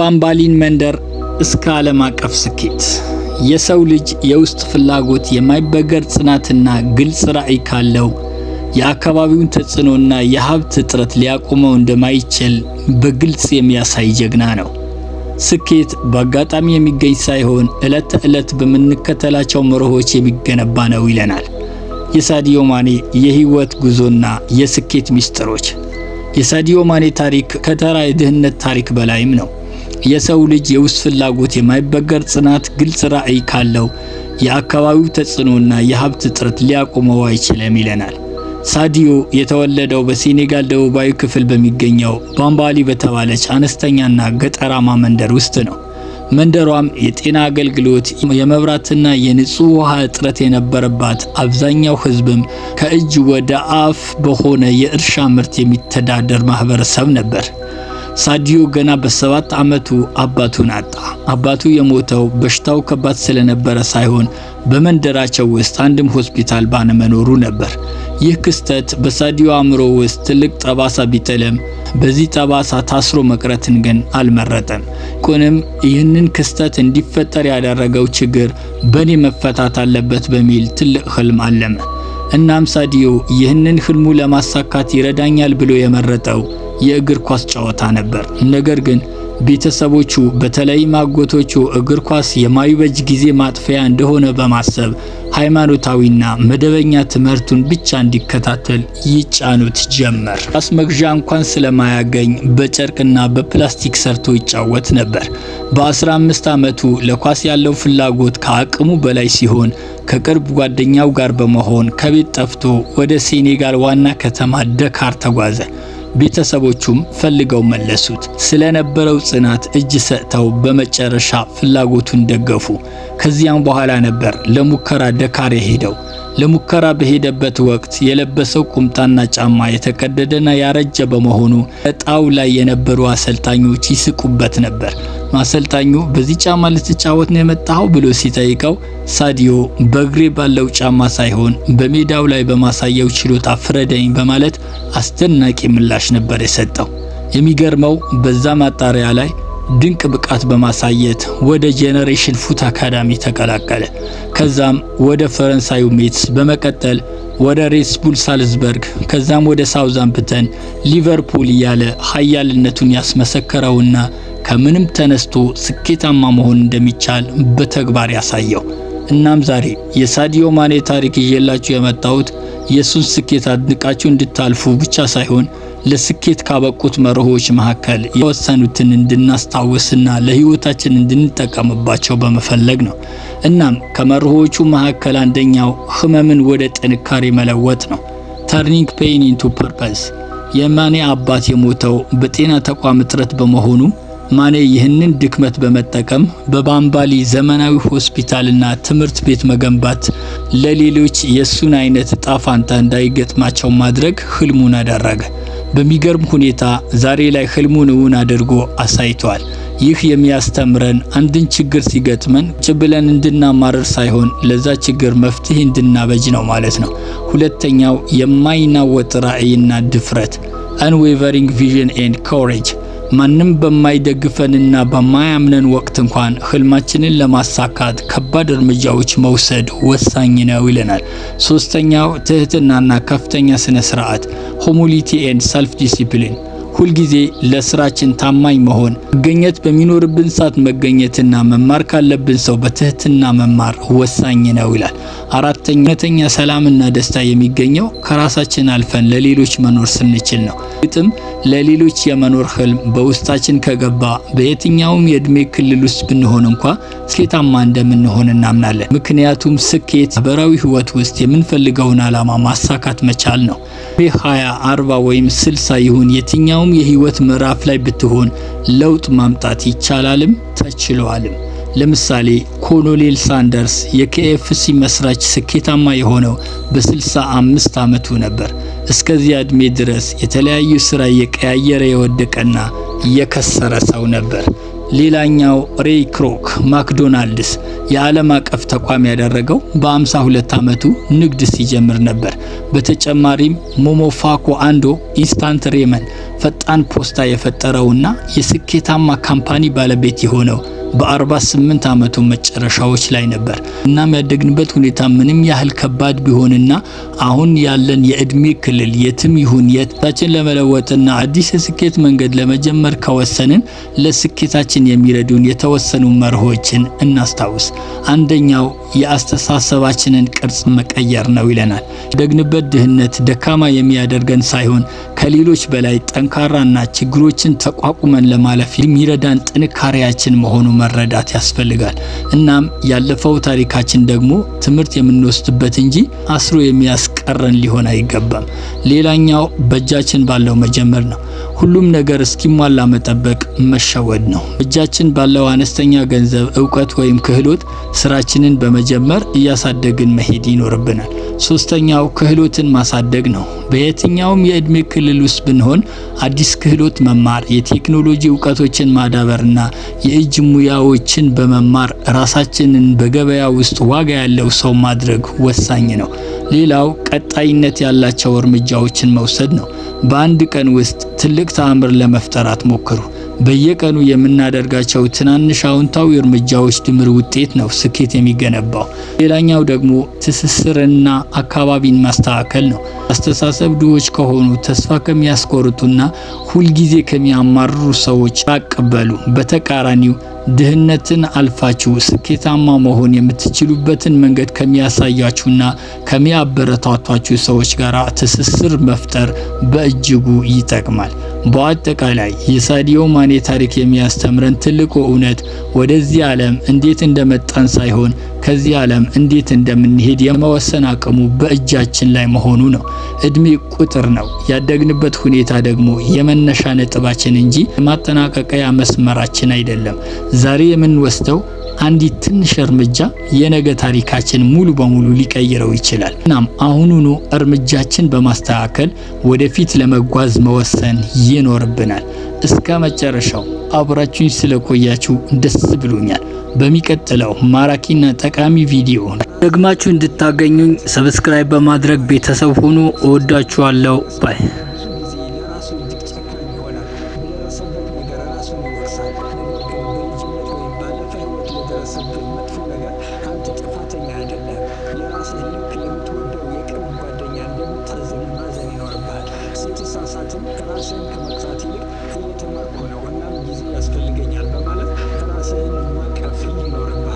ባምባሊን መንደር እስከ ዓለም አቀፍ ስኬት የሰው ልጅ የውስጥ ፍላጎት የማይበገር ጽናትና ግልጽ ራዕይ ካለው የአካባቢውን ተጽዕኖና የሀብት እጥረት ሊያቆመው እንደማይችል በግልጽ የሚያሳይ ጀግና ነው። ስኬት በአጋጣሚ የሚገኝ ሳይሆን ዕለት ተዕለት በምንከተላቸው መርሆች የሚገነባ ነው ይለናል የሳዲዮ ማኔ የህይወት ጉዞና የስኬት ሚስጥሮች። የሳዲዮ ማኔ ታሪክ ከተራ የድህነት ታሪክ በላይም ነው። የሰው ልጅ የውስጥ ፍላጎት የማይበገር ጽናት፣ ግልጽ ራዕይ ካለው የአካባቢው ተጽዕኖና የሀብት እጥረት ሊያቆመው አይችልም ይለናል። ሳዲዮ የተወለደው በሴኔጋል ደቡባዊ ክፍል በሚገኘው ባምባሊ በተባለች አነስተኛና ገጠራማ መንደር ውስጥ ነው። መንደሯም የጤና አገልግሎት፣ የመብራትና የንጹህ ውሃ እጥረት የነበረባት፣ አብዛኛው ህዝብም ከእጅ ወደ አፍ በሆነ የእርሻ ምርት የሚተዳደር ማህበረሰብ ነበር። ሳዲዮ ገና በ7 ዓመቱ አባቱን አጣ። አባቱ የሞተው በሽታው ከባድ ስለነበረ ሳይሆን በመንደራቸው ውስጥ አንድም ሆስፒታል ባለመኖሩ ነበር። ይህ ክስተት በሳዲዮ አእምሮ ውስጥ ትልቅ ጠባሳ ቢጥልም በዚህ ጠባሳ ታስሮ መቅረትን ግን አልመረጠም። ይልቁንም ይህንን ክስተት እንዲፈጠር ያደረገው ችግር በኔ መፈታት አለበት በሚል ትልቅ ህልም አለመ። እናም ሳዲዮ ይህንን ህልሙ ለማሳካት ይረዳኛል ብሎ የመረጠው የእግር ኳስ ጨዋታ ነበር። ነገር ግን ቤተሰቦቹ በተለይም አጎቶቹ እግር ኳስ የማይበጅ ጊዜ ማጥፊያ እንደሆነ በማሰብ ሃይማኖታዊና መደበኛ ትምህርቱን ብቻ እንዲከታተል ይጫኑት ጀመር። ኳስ መግዣ እንኳን ስለማያገኝ በጨርቅና በፕላስቲክ ሰርቶ ይጫወት ነበር። በ15 ዓመቱ ለኳስ ያለው ፍላጎት ከአቅሙ በላይ ሲሆን ከቅርብ ጓደኛው ጋር በመሆን ከቤት ጠፍቶ ወደ ሴኔጋል ዋና ከተማ ደካር ተጓዘ። ቤተሰቦቹም ፈልገው መለሱት። ስለነበረው ጽናት እጅ ሰጥተው በመጨረሻ ፍላጎቱን ደገፉ። ከዚያም በኋላ ነበር ለሙከራ ደካር ሄደው። ለሙከራ በሄደበት ወቅት የለበሰው ቁምጣና ጫማ የተቀደደና ያረጀ በመሆኑ እጣው ላይ የነበሩ አሰልጣኞች ይስቁበት ነበር። አሰልጣኙ በዚህ ጫማ ልትጫወት ነው የመጣው ብሎ ሲጠይቀው ሳዲዮ በእግሬ ባለው ጫማ ሳይሆን በሜዳው ላይ በማሳየው ችሎታ ፍረደኝ በማለት አስደናቂ ምላሽ ነበር የሰጠው። የሚገርመው በዛ ማጣሪያ ላይ ድንቅ ብቃት በማሳየት ወደ ጄኔሬሽን ፉት አካዳሚ ተቀላቀለ። ከዛም ወደ ፈረንሳዩ ሜትስ፣ በመቀጠል ወደ ሬድ ቡል ሳልዝበርግ፣ ከዛም ወደ ሳውዛምፕተን፣ ሊቨርፑል እያለ ኃያልነቱን ያስመሰከረውና ከምንም ተነስቶ ስኬታማ መሆን እንደሚቻል በተግባር ያሳየው። እናም ዛሬ የሳዲዮ ማኔ ታሪክ ይዤላችሁ የመጣሁት የሱን ስኬት አድንቃችሁ እንድታልፉ ብቻ ሳይሆን ለስኬት ካበቁት መርሆች መካከል የወሰኑትን እንድናስታውስና ለህይወታችን እንድንጠቀምባቸው በመፈለግ ነው። እናም ከመርሆቹ መካከል አንደኛው ህመምን ወደ ጥንካሬ መለወጥ ነው። ተርኒንግ ፔይን ኢንቱ ፐርፐስ። የማኔ አባት የሞተው በጤና ተቋም እጥረት በመሆኑ ማኔ ይህንን ድክመት በመጠቀም በባምባሊ ዘመናዊ ሆስፒታልና ትምህርት ቤት መገንባት፣ ለሌሎች የሱን አይነት ዕጣ ፈንታ እንዳይገጥማቸው ማድረግ ህልሙን አደረገ። በሚገርም ሁኔታ ዛሬ ላይ ህልሙን እውን አድርጎ አሳይቷል። ይህ የሚያስተምረን አንድን ችግር ሲገጥመን ጭብለን እንድናማረር ሳይሆን ለዛ ችግር መፍትሄ እንድናበጅ ነው ማለት ነው። ሁለተኛው የማይናወጥ ራዕይና ድፍረት፣ unwavering vision and courage። ማንም በማይደግፈንና በማያምነን ወቅት እንኳን ህልማችንን ለማሳካት ከባድ እርምጃዎች መውሰድ ወሳኝ ነው ይለናል። ሶስተኛው ትህትናና ከፍተኛ ስነ ስርዓት፣ humility and self discipline። ሁልጊዜ ለስራችን ታማኝ መሆን፣ መገኘት በሚኖርብን ሰዓት መገኘትና መማር ካለብን ሰው በትህትና መማር ወሳኝ ነው ይላል። አራተኛ እውነተኛ ሰላምና ደስታ የሚገኘው ከራሳችን አልፈን ለሌሎች መኖር ስንችል ነው። ግጥም ለሌሎች የመኖር ህልም በውስጣችን ከገባ በየትኛውም የእድሜ ክልል ውስጥ ብንሆን እንኳ ስኬታማ እንደምንሆን እናምናለን። ምክንያቱም ስኬት በራዊ ህይወት ውስጥ የምንፈልገውን ዓላማ ማሳካት መቻል ነው። 20፣ 40 ወይም 60 ይሁን የትኛውም የህይወት ምዕራፍ ላይ ብትሆን ለውጥ ማምጣት ይቻላልም ተችሏልም። ለምሳሌ ኮሎኔል ሳንደርስ የኬኤፍሲ መስራች ስኬታማ የሆነው በ65 ዓመቱ ነበር። እስከዚያ እድሜ ድረስ የተለያዩ ስራ የቀያየረ የወደቀና የከሰረ ሰው ነበር። ሌላኛው ሬይ ክሮክ ማክዶናልድስ የዓለም አቀፍ ተቋም ያደረገው በ52 ዓመቱ ንግድ ሲጀምር ነበር። በተጨማሪም ሞሞፋኮ አንዶ ኢንስታንት ሬመን ፈጣን ፖስታ የፈጠረውና የስኬታማ ካምፓኒ ባለቤት የሆነው በ48 ዓመቱ መጨረሻዎች ላይ ነበር። እናም ያደግንበት ሁኔታ ምንም ያህል ከባድ ቢሆንና አሁን ያለን የእድሜ ክልል የትም ይሁን የታችን ለመለወጥና አዲስ የስኬት መንገድ ለመጀመር ከወሰንን ለስኬታችን የሚረዱን የተወሰኑ መርሆችን እናስታውስ። አንደኛው የአስተሳሰባችንን ቅርጽ መቀየር ነው ይለናል። ያደግንበት ድህነት ደካማ የሚያደርገን ሳይሆን ከሌሎች በላይ ጠንካራና ችግሮችን ተቋቁመን ለማለፍ የሚረዳን ጥንካሬያችን መሆኑ መረዳት ያስፈልጋል። እናም ያለፈው ታሪካችን ደግሞ ትምህርት የምንወስድበት እንጂ አስሮ የሚያስቀረን ሊሆን አይገባም። ሌላኛው በእጃችን ባለው መጀመር ነው። ሁሉም ነገር እስኪሟላ መጠበቅ መሸወድ ነው። እጃችን ባለው አነስተኛ ገንዘብ፣ እውቀት ወይም ክህሎት ስራችንን በመጀመር እያሳደግን መሄድ ይኖርብናል። ሶስተኛው ክህሎትን ማሳደግ ነው። በየትኛውም የእድሜ ክልል ውስጥ ብንሆን አዲስ ክህሎት መማር፣ የቴክኖሎጂ እውቀቶችን ማዳበርና የእጅ ሙያዎችን በመማር ራሳችንን በገበያ ውስጥ ዋጋ ያለው ሰው ማድረግ ወሳኝ ነው። ሌላው ቀጣይነት ያላቸው እርምጃዎችን መውሰድ ነው። በአንድ ቀን ውስጥ ትልቅ ተአምር ለመፍጠር አትሞክሩ። በየቀኑ የምናደርጋቸው ትናንሽ አዎንታዊ እርምጃዎች ድምር ውጤት ነው ስኬት የሚገነባው። ሌላኛው ደግሞ ትስስርና አካባቢን ማስተካከል ነው። አስተሳሰብ ድሆች ከሆኑ ተስፋ ከሚያስቆርጡና ሁልጊዜ ከሚያማርሩ ሰዎች ራቅ በሉ። በተቃራኒው ድህነትን አልፋችሁ ስኬታማ መሆን የምትችሉበትን መንገድ ከሚያሳያችሁና ከሚያበረታቷችሁ ሰዎች ጋር ትስስር መፍጠር በእጅጉ ይጠቅማል። በአጠቃላይ የሳዲዮ ማኔ ታሪክ የሚያስተምረን ትልቁ እውነት ወደዚህ ዓለም እንዴት እንደመጣን ሳይሆን ከዚህ ዓለም እንዴት እንደምንሄድ የመወሰን አቅሙ በእጃችን ላይ መሆኑ ነው። እድሜ ቁጥር ነው። ያደግንበት ሁኔታ ደግሞ የመነሻ ነጥባችን እንጂ የማጠናቀቂያ መስመራችን አይደለም። ዛሬ የምንወስደው አንዲት ትንሽ እርምጃ የነገ ታሪካችን ሙሉ በሙሉ ሊቀይረው ይችላል። እናም አሁኑኑ እርምጃችን በማስተካከል ወደፊት ለመጓዝ መወሰን ይኖርብናል። እስከ መጨረሻው አብራችሁኝ ስለቆያችሁ ደስ ብሎኛል። በሚቀጥለው ማራኪና ጠቃሚ ቪዲዮ ደግማችሁ እንድታገኙኝ ሰብስክራይብ በማድረግ ቤተሰብ ሆኑ። እወዳችኋለሁ። ባይ ራስን ከመግዛት ይልቅ እየተማርኩ ነው እናም ጊዜ ያስፈልገኛል በማለት ራስን ማቀፍ ይኖርባል።